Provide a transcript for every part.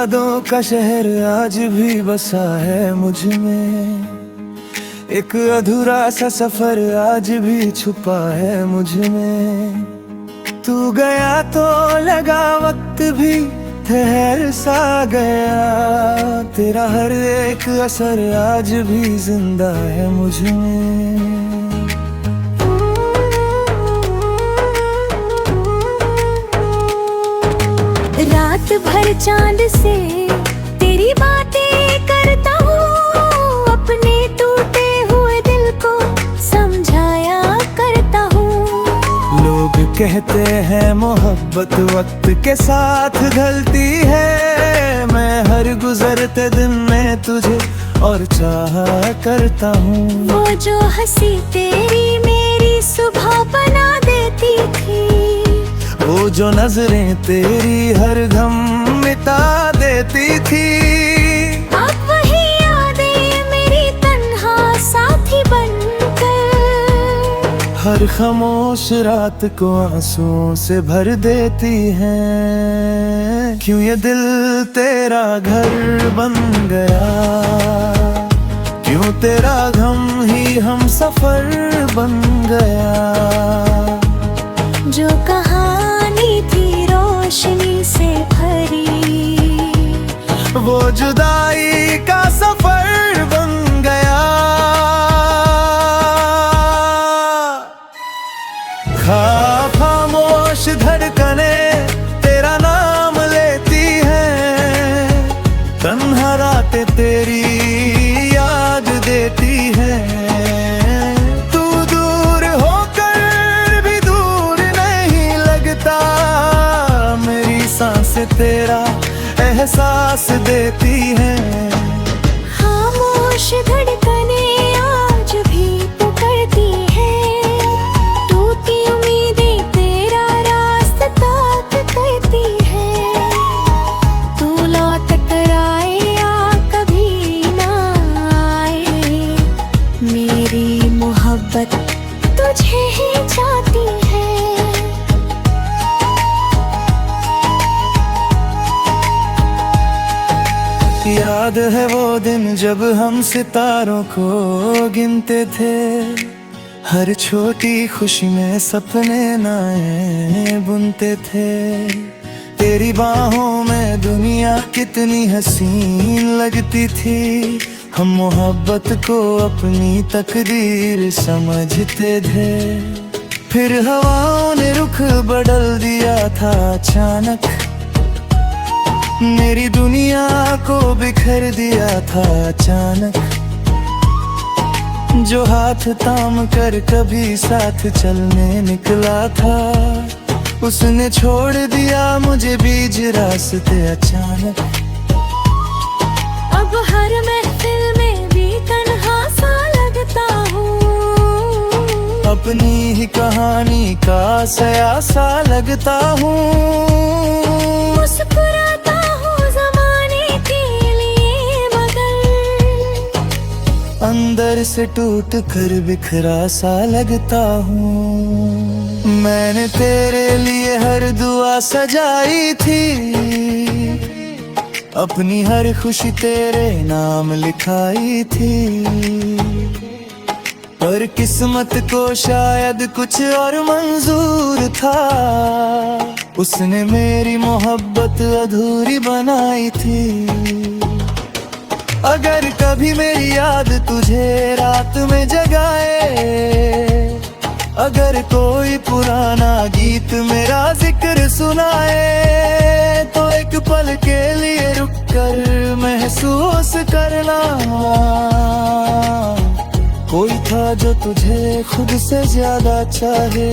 यादों का शहर आज भी बसा है मुझ में, एक अधूरा सा सफर आज भी छुपा है मुझ में। तू गया तो लगा वक्त भी ठहर सा गया, तेरा हर एक असर आज भी जिंदा है मुझ में। रात भर चांद से तेरी बातें करता हूँ, अपने टूटे हुए दिल को समझाया करता हूँ। लोग कहते हैं मोहब्बत वक्त के साथ ढलती है, मैं हर गुजरते दिन में तुझे और चाहा करता हूँ। वो जो हंसी तेरी मेरी सुबह बना देती थी, वो जो नजरें तेरी हर गम मिटा देती थी, अब वही यादें मेरी तन्हा साथी बनकर हर खामोश रात को आंसुओं से भर देती हैं। क्यों ये दिल तेरा घर बन गया, क्यों तेरा गम ही हम सफर बन गया। जो कहानी थी रोशनी से भरी, वो जुदाई का सफर बन गया। खामोश धड़कने तेरा नाम लेती हैं, तन्हा रातें तेरी याद देती हैं। तू दूर होकर भी दूर नहीं लगता, मेरी सांसें तेरा एहसास देती हैं। खामोश धड़कने आज भी पुकारती है, टूटी उम्मीदें तेरा रास्ता ताक करती है। तू लौट कर आए या कभी ना आए, मेरी मोहब्बत तुझे ही चाहती है। याद है वो दिन जब हम सितारों को गिनते थे, हर छोटी खुशी में सपने नए बुनते थे। तेरी बाहों में दुनिया कितनी हसीन लगती थी, हम मोहब्बत को अपनी तकदीर समझते थे। फिर हवाओं ने रुख बदल दिया था अचानक, मेरी दुनिया को बिखर दिया था अचानक। जो हाथ थाम कर कभी साथ चलने निकला था, उसने छोड़ दिया मुझे बीच रास्ते अचानक। अब हर महफिल में भी तन्हा सा लगता हूँ, अपनी ही कहानी का सयासा लगता हूँ। मुस्कुराता हूँ ज़माने के लिए मगर अंदर से टूट कर बिखरा सा लगता हूँ। मैंने तेरे लिए हर दुआ सजाई थी, अपनी हर खुशी तेरे नाम लिखाई थी। पर किस्मत को शायद कुछ और मंजूर था, उसने मेरी मोहब्बत अधूरी बनाई थी। अगर कभी मेरी याद तुझे रात में जगाए, अगर कोई पुराना गीत मेरा जिक्र सुनाए, तो एक पल के लिए रुक कर महसूस करना, कोई था जो तुझे खुद से ज्यादा चाहे।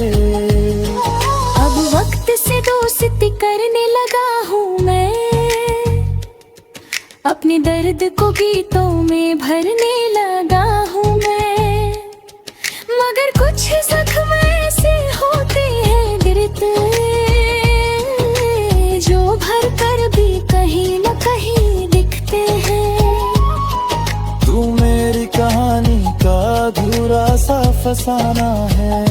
अब वक्त से दोस्ती करने लगा हूँ मैं, अपने दर्द को गीतों में भरने लगा हूँ मैं। मगर कुछ जख्म ऐसे होते हैं गिरते, जो भर कर भी कहीं न कहीं दिखते हैं। तू मेरी कहानी का अधूरा सा फसाना है,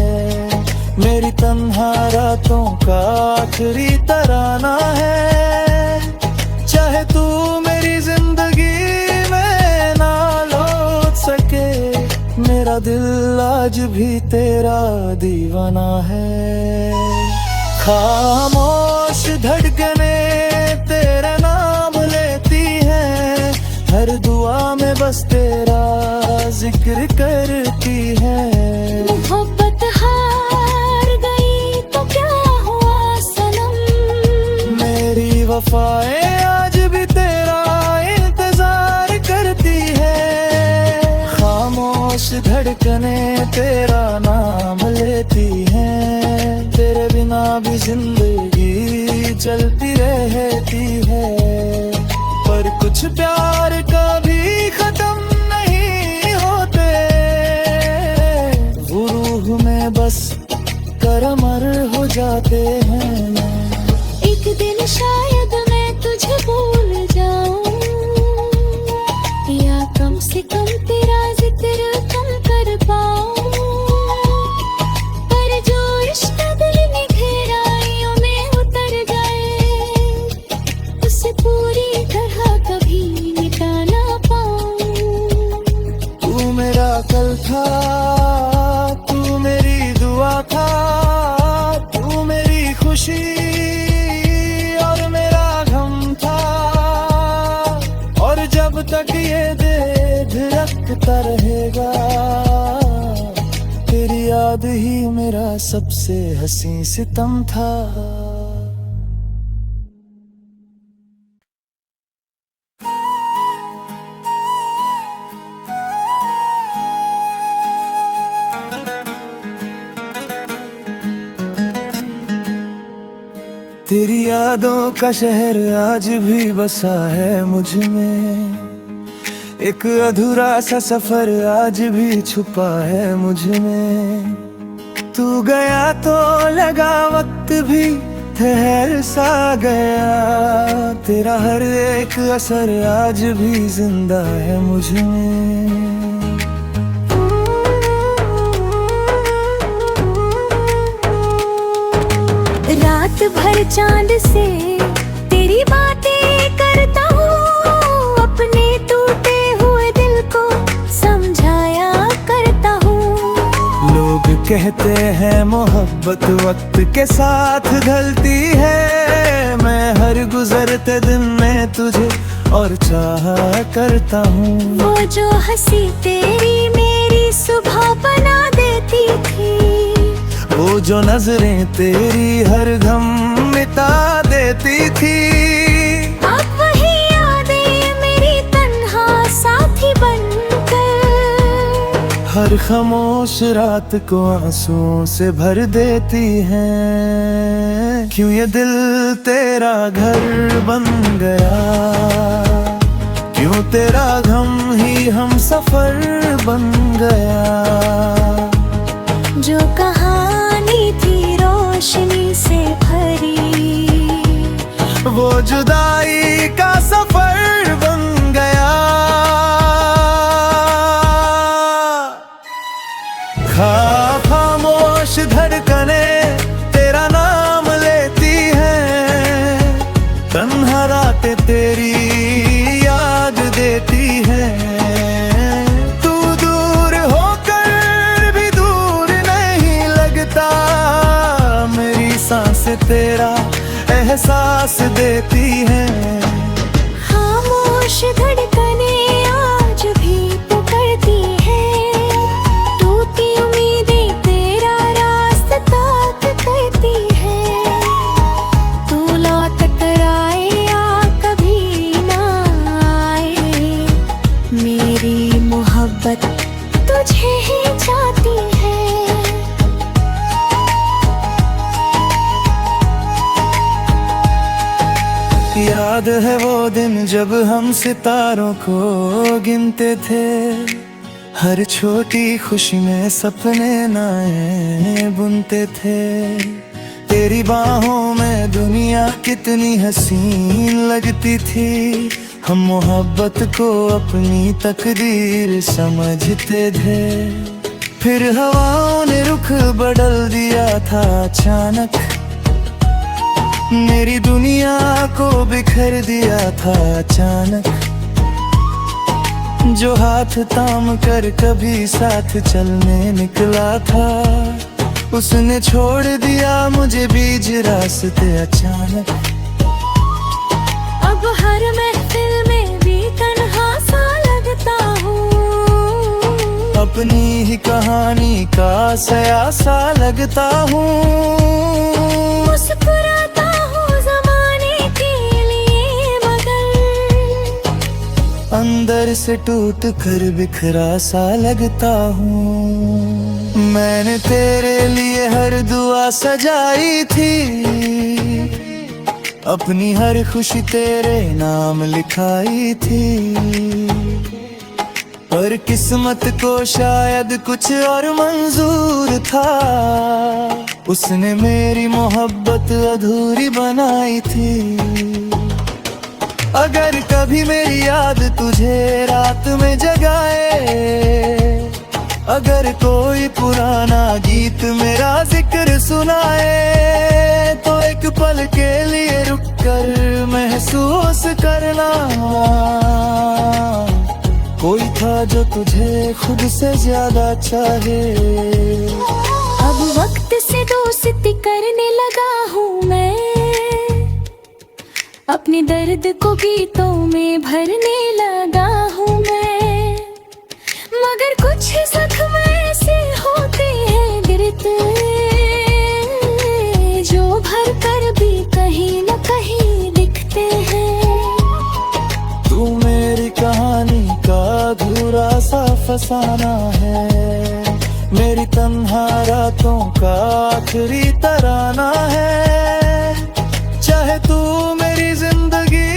मेरी तन्हा रातों का आखिरी तराना है। चाहे तू मेरी जिंदगी में ना लौट सके, मेरा दिल आज भी तेरा दीवाना है। खामोश धड़कने तेरा नाम लेती हैं, हर दुआ में बस तेरा जिक्र करती है। मोहब्बत हार गई तो क्या हुआ सनम, मेरी वफाएं आज भी तेरा इंतजार करती है। खामोश धड़कने तेरा नाम लेती हैं, तेरे बिना भी जिंदगी चलती रहती है। पर कुछ प्यार कभी खत्म नहीं होते, वो रूह में बस करमर हो जाते हैं। एक दिन शायद मैं तुझे भूल जाऊं, या कम से कम तेरा जिक्र कम कर पाऊं। पर जो इश्क दिल में गहराइयों में उतर जाए, उसे पूरी तरह कभी मिटा ना पाऊं। तू मेरा कल था, तू मेरी दुआ था, तू मेरी खुशी और मेरा गम था। और जब तक ये दिल धड़कता रहेगा, तेरी याद ही मेरा सबसे हसीन सितम था। तेरी यादों का शहर आज भी बसा है मुझ में, एक अधूरा सा सफर आज भी छुपा है मुझ में। तू गया तो लगा वक्त भी ठहर सा गया, तेरा हर एक असर आज भी जिंदा है मुझ में। रात भर चांद से तेरी बातें करता हूँ, अपने टूटे हुए दिल को समझाया करता हूँ। लोग कहते हैं मोहब्बत वक्त के साथ ढलती है, मैं हर गुजरते दिन में तुझे और चाहा करता हूँ। वो जो हंसी तेरी मेरी सुबह बना देती थी, वो जो नजरें तेरी हर गम मिटा देती थी, अब वही यादें मेरी तन्हा साथी बनकर हर खामोश रात को आंसुओं से भर देती हैं। क्यों ये दिल तेरा घर बन गया, क्यों तेरा गम ही हम सफर बन गया। जो कहानी थी रोशनी से भरी, वो जुदाई का सफर बन गया। खामोश धड़कने तेरा नाम लेती हैं, तन्हा रातें तेरी याद देती हैं। तू दूर होकर भी दूर नहीं लगता, मेरी सांसें तेरा एहसास देती हैं। खामोश धड़कने आज भी पुकारती है, टूटी उम्मीदें तेरा रास्ता करती है। तू लौट कर आए या कभी ना आए, मेरी मोहब्बत तुझे ही चाहती है। याद है वो दिन जब हम सितारों को गिनते थे, हर छोटी खुशी में सपने नए बुनते थे। तेरी बाहों में दुनिया कितनी हसीन लगती थी, हम मोहब्बत को अपनी तकदीर समझते थे। फिर हवाओं ने रुख बदल दिया था अचानक, मेरी दुनिया को बिखर दिया था अचानक। जो हाथ थाम कर कभी साथ चलने निकला था, उसने छोड़ दिया मुझे बीच रास्ते अचानक। अब हर महफिल में भी तन्हा सा लगता हूँ, अपनी ही कहानी का सयासा लगता हूँ। मुस्कुराता हूँ ज़माने के लिए, मगर अंदर से टूट कर बिखरा सा लगता हूँ। मैंने तेरे लिए हर दुआ सजाई थी, अपनी हर खुशी तेरे नाम लिखाई थी। पर किस्मत को शायद कुछ और मंजूर था, उसने मेरी मोहब्बत अधूरी बनाई थी। अगर कभी मेरी याद तुझे रात में जगाए, अगर कोई पुराना गीत मेरा जिक्र सुनाए, तो एक पल के लिए रुक कर महसूस करना, कोई था जो तुझे खुद से ज्यादा चाहे। अब वक्त से दोस्ती करने लगा हूँ मैं, अपने दर्द को गीतों में भरने लगा हूँ मैं। मगर कुछ जख्म ऐसे होते हैं गिरते, जो भर कर भी कहीं न कहीं दिखते हैं। तू मेरी कहानी का अधूरा सा फसाना है, मेरी तन्हा रातों का आखिरी तराना है। चाहे तू मेरी जिंदगी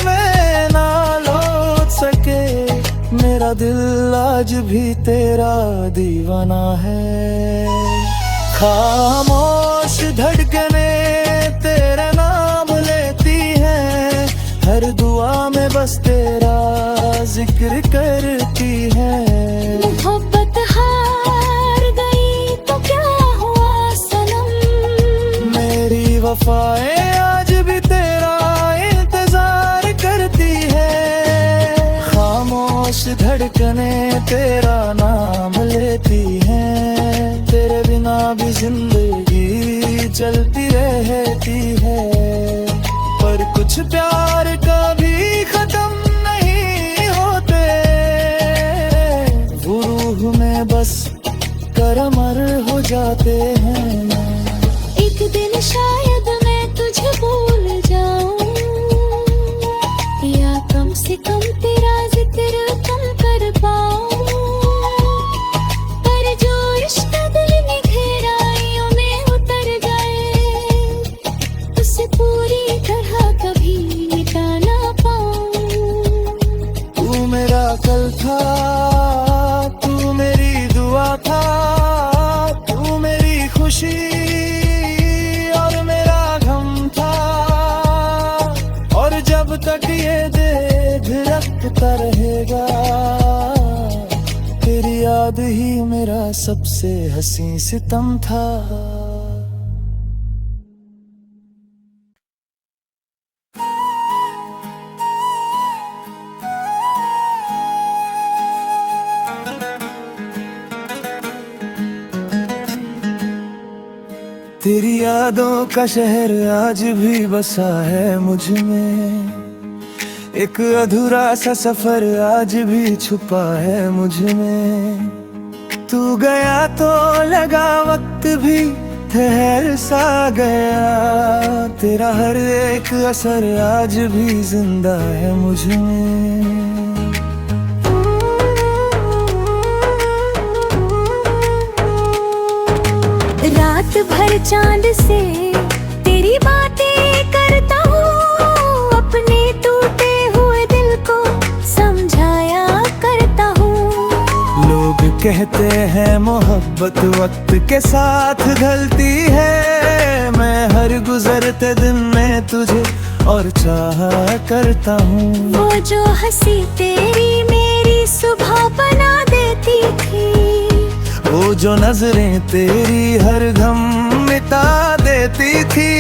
में ना लौट सके, मेरा दिल आज भी तेरा दीवाना है। खामोश धड़कने तेरे नाम लेती हैं, हर दुआ में बस तेरा जिक्र करती है। मोहब्बत हार गई तो क्या हुआ सनम, मेरी वफाएं आज भी तेरा इंतजार करती है। खामोश धड़कने तेरा नाम लेती हैं, तेरे बिना भी जिंदगी चलती रहती है। पर कुछ प्यार कभी खत्म नहीं होते, वो रूह में बस कर अमर हो जाते हैं। एक दिन शायद मैं तुझे भूल जाऊं, या कम से कम तेरा जिक्र कम कर पाऊं। पर जो रिश्ता दिल में गहराइयों में उतर जाए, उसे पूरी तरह कभी मिटा ना पाऊं। तू मेरा कल था, तू मेरी दुआ था, तू मेरी खुशी और मेरा गम था। और जब तक ये दिल धड़कता रहेगा, तेरी याद ही मेरा सबसे हसीन सितम था। तेरी यादों का शहर आज भी बसा है मुझ में, एक अधूरा सा सफर आज भी छुपा है मुझ में। तू गया तो लगा वक्त भी ठहर सा गया, तेरा हर एक असर आज भी जिंदा है मुझ में। रात भर चांद से तेरी बातें करता हूँ, अपने टूटे हुए दिल को समझाया करता हूँ। लोग कहते हैं मोहब्बत वक्त के साथ ढलती है, मैं हर गुजरते दिन में तुझे और चाहा करता हूँ। वो जो हंसी तेरी मेरी सुबह बना देती थी, वो जो नजरें तेरी हर गम मिटा देती थी।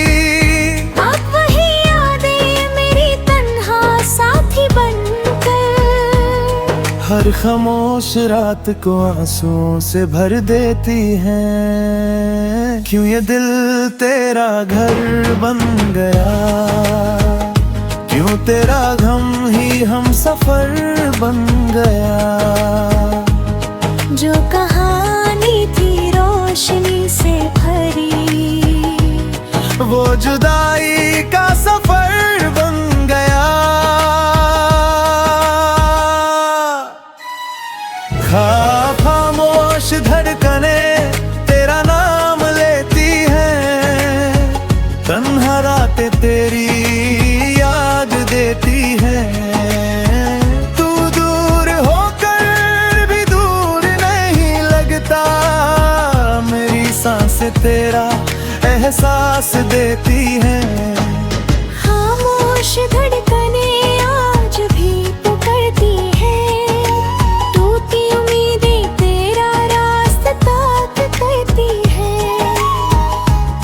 अब हर खामोश रात को आंसुओं से भर देती है। क्यों ये दिल तेरा घर बन गया, क्यों तेरा गम ही हम सफर बन गया। जो कहानी थी रोशनी से भरी, वो जुदाई का सफर बन गया। खामोश धड़कने तेरा नाम लेती है, तन्हा रातें तेरी याद देती है। तू दूर होकर भी दूर नहीं लगता, मेरी सांसें तेरा एहसास देती है। खामोश धड़कने आज भी पुकारती है, टूटी उम्मीदें तेरा रास्ता करती है।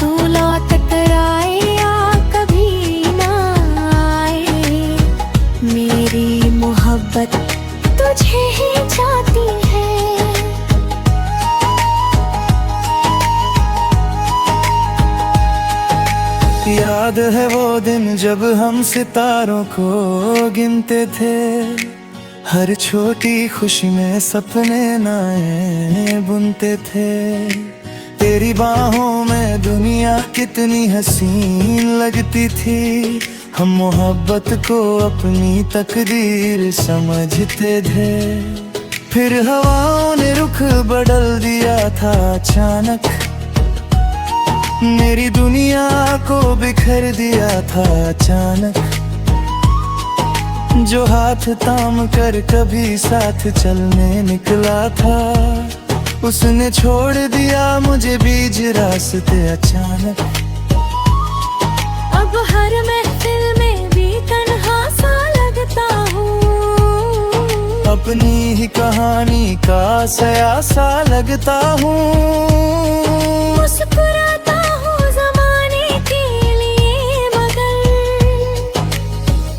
तू लौट कर आए या कभी ना आए, मेरी मोहब्बत तुझे ही चाहती है। याद है वो दिन जब हम सितारों को गिनते थे, हर छोटी खुशी में सपने नए बुनते थे। तेरी बाहों में दुनिया कितनी हसीन लगती थी, हम मोहब्बत को अपनी तकदीर समझते थे। फिर हवाओं ने रुख बदल दिया था अचानक, मेरी दुनिया को बिखर दिया था अचानक। जो हाथ थाम कर कभी साथ चलने निकला था, उसने छोड़ दिया मुझे बीच रास्ते अचानक। अब हर महफिल में भी तन्हा सा लगता हूँ, अपनी ही कहानी का सयासा लगता हूँ। मुस्कुराता हूँ ज़माने के लिए, मगर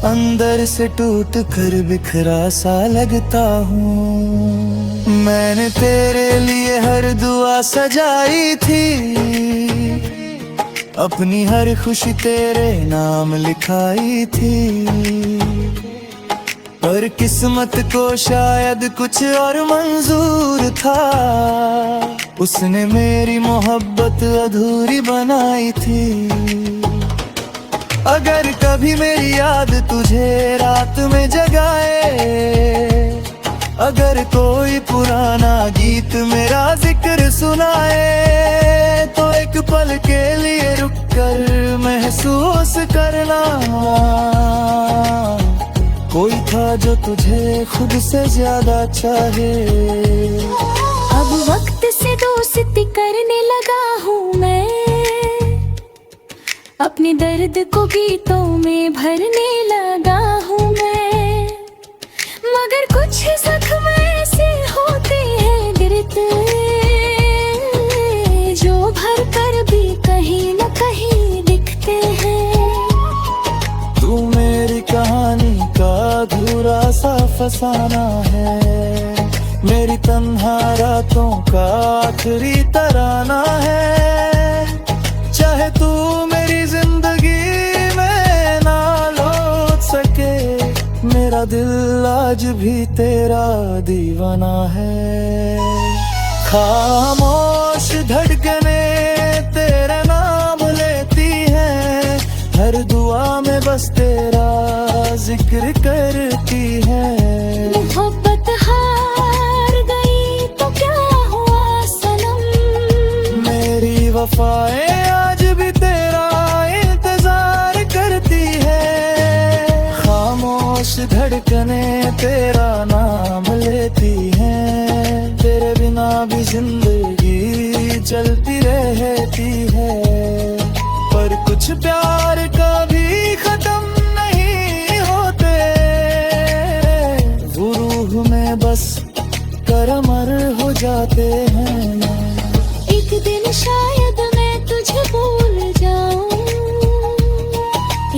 अंदर से टूट कर बिखरा सा लगता हूँ। मैंने तेरे लिए हर दुआ सजाई थी, अपनी हर खुशी तेरे नाम लिखाई थी। पर किस्मत को शायद कुछ और मंजूर था, उसने मेरी मोहब्बत अधूरी बनाई थी। अगर कभी मेरी याद तुझे रात में जगाए, अगर कोई पुराना गीत मेरा जिक्र सुनाए, तो एक पल के लिए रुक कर महसूस करना, कोई था जो तुझे खुद से ज्यादा चाहे। अब वक्त से दोस्ती करने लगा हूँ मैं, अपने दर्द को गीतों में भरने लगा हूँ मैं। मगर कुछ जख्म ऐसे होते हैं गिरते, जो भर कर भी कहीं न कहीं दिखते हैं। तू मेरी कहानी का अधूरा सा फसाना है, मेरी तन्हा रातों का आखिरी तराना है। चाहे तू मेरी जिंदगी में ना लौट सके, मेरा दिल आज भी तेरा दीवाना है। खामोश धड़कने तेरे नाम लेती है, हर दुआ में बस तेरा जिक्र करती है। मोहब्बत हार गई तो क्या हुआ सनम, मेरी वफाएं आज भी तेरा इंतजार करती है। खामोश धड़कने तेरा नाम लेती है, तेरे बिना भी जिंदगी चलती रहती है। पर कुछ प्यार कभी खत्म नहीं होते, वो रूह में बस करमर हो जाते हैं। एक दिन शायद मैं तुझे भूल जाऊं,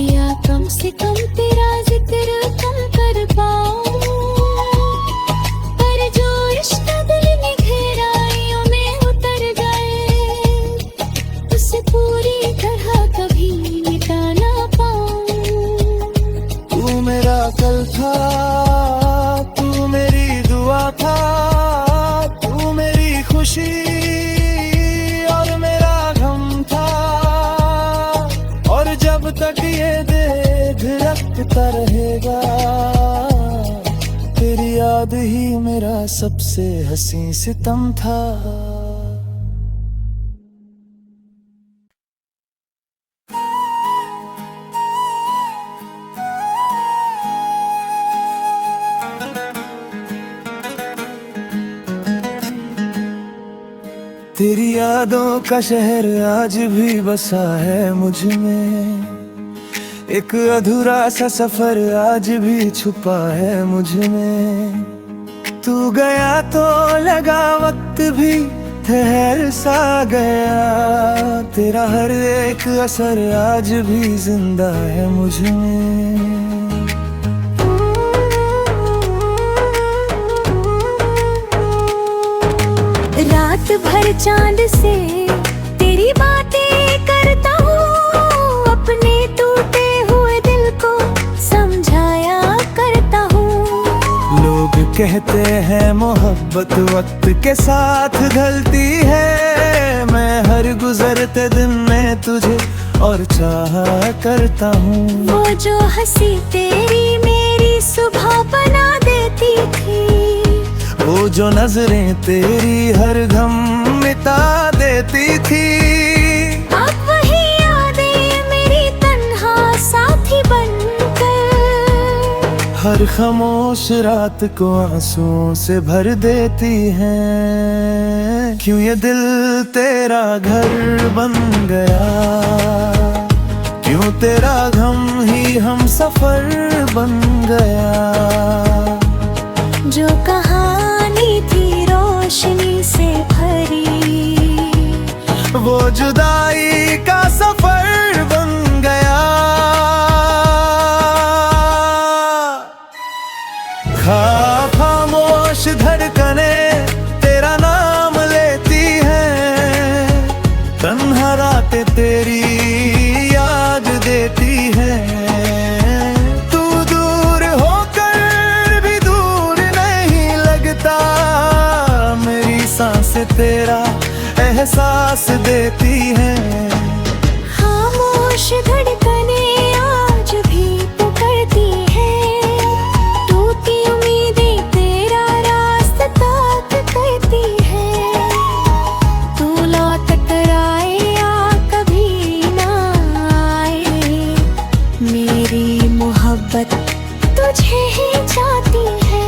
या कम से कम तेरा जिक्र कम कर पाऊं। धड़कता रहेगा, तेरी याद ही मेरा सबसे हसी सितम था। तेरी यादों का शहर आज भी बसा है मुझ में, एक अधूरा सा सफर आज भी छुपा है मुझ में। तू गया तो लगा वक्त भी ठहर सा गया, तेरा हर एक असर आज भी जिंदा है मुझ में। रात भर चांद से तेरी बातें करता हूँ, अपने टूटे हुए दिल को समझाया करता हूँ। लोग कहते हैं मोहब्बत वक्त के साथ ढलती है, मैं हर गुजरते दिन में तुझे और चाहा करता हूँ। वो जो हंसी तेरी मेरी सुबह बना देती थी, वो जो नजरें तेरी हर गम मिटा देती थी, अब वही यादें मेरी तन्हा साथी बनकर हर खामोश रात को आंसुओं से भर देती हैं। क्यों ये दिल तेरा घर बन गया, क्यों तेरा गम ही हम सफर बन गया। जो कहानी थी रोशनी से भरी, वो जुदाई का सफर बन गया। खामोश धड़कने तेरा नाम लेती हैं, तन्हा रातें तेरी याद देती हैं। तू दूर होकर भी दूर नहीं लगता, मेरी सांसें तेरा एहसास देती हैं। खामोश धड़कने आज भी पुकारती है, टूटी उम्मीदें तेरा रास्ता करती है। तू लौट कर आए या कभी ना आए, मेरी मोहब्बत तुझे ही चाहती है।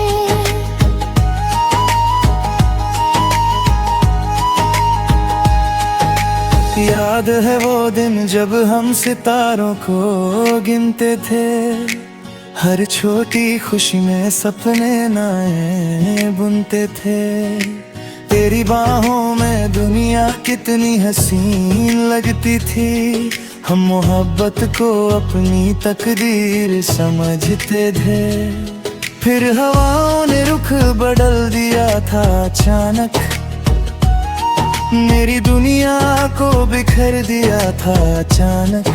याद है वो दिन जब हम सितारों को गिनते थे, हर छोटी खुशी में सपने नए बुनते थे। तेरी बाहों में दुनिया कितनी हसीन लगती थी, हम मोहब्बत को अपनी तकदीर समझते थे। फिर हवाओं ने रुख बदल दिया था अचानक, मेरी दुनिया को बिखर दिया था अचानक।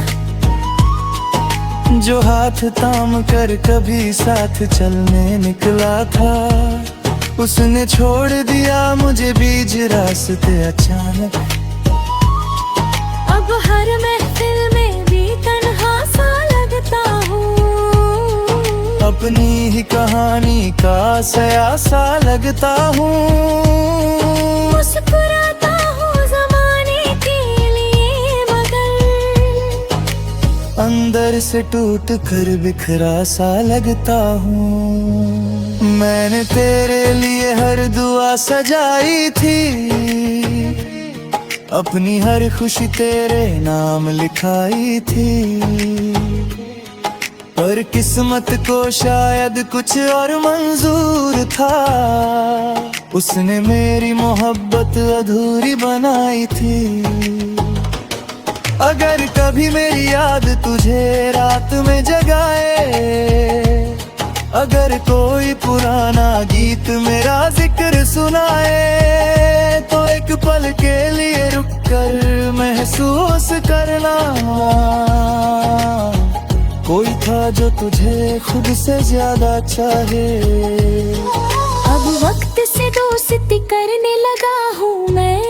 जो हाथ थाम कर कभी साथ चलने निकला था, उसने छोड़ दिया मुझे बीच रास्ते अचानक। अब हर महफिल में भी तन्हा सा लगता हूँ, अपनी ही कहानी का सया सा लगता हूँ। मुस्कुराता हूँ ज़माने के लिए मगर अंदर से टूट कर बिखरा सा लगता हूँ। मैंने तेरे लिए हर दुआ सजाई थी, अपनी हर खुशी तेरे नाम लिखाई थी। पर किस्मत को शायद कुछ और मंजूर था, उसने मेरी मोहब्बत अधूरी बनाई थी। अगर कभी मेरी याद तुझे रात में जगाए, अगर कोई पुराना गीत मेरा जिक्र सुनाए, तो एक पल के लिए रुक कर महसूस करना, कोई था जो तुझे खुद से ज्यादा चाहे। अब वक्त से दोस्ती करने लगा हूँ मैं,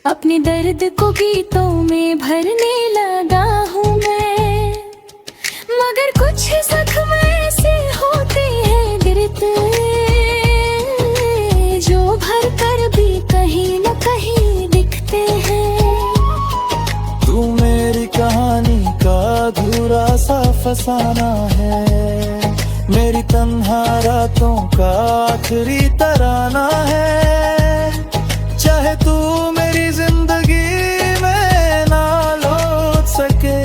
अपने दर्द को गीतों में भरने लगा हूँ मैं। बसाना है। मेरी तन्हा रातों का आखिरी तराना है। चाहे तू मेरी जिंदगी में ना लौट सके,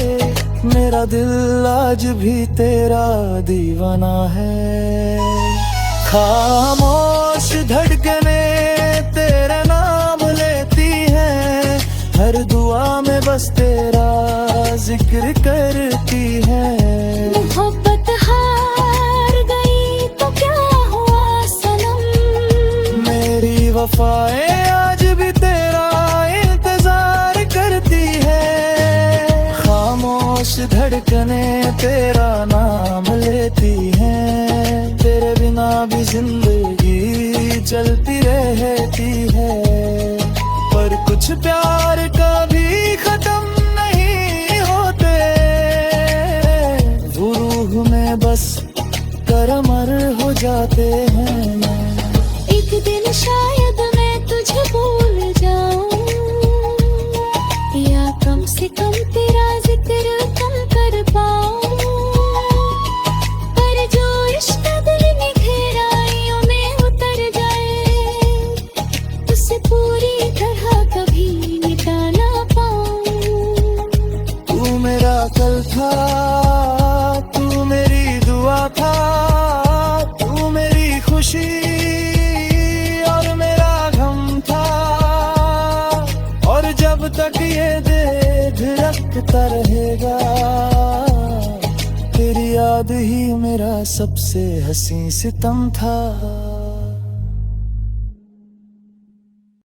मेरा दिल आज भी तेरा दीवाना है। खामोश धड़कने तेरे नाम लेती हैं, हर दुआ में बस तेरा जिक्र करती है। मोहब्बत हार गई तो क्या हुआ सनम, मेरी वफाएं आज भी तेरा इंतजार करती है। खामोश धड़कने तेरा नाम लेती हैं, तेरे बिना भी जिंदगी चलती रहती है। पर कुछ प्यार कभी खत्म नहीं होते, वो रूह में बस करमर हो जाते हैं। एक दिन शायद मैं तुझे भूल जाऊं, या कम से कम तेरा जिक्र कम कर पाऊं। पर जो रिश्ता दिल में गहराइयों में उतर जाए, उसे पूरी तरह कभी मिटा ना पाऊं। तू मेरा कल था, तू मेरी दुआ था, तू मेरी खुशी और मेरा गम था। और जब तक ये दिल धड़कता रहेगा, तेरी याद ही मेरा सबसे हसीन सितम था।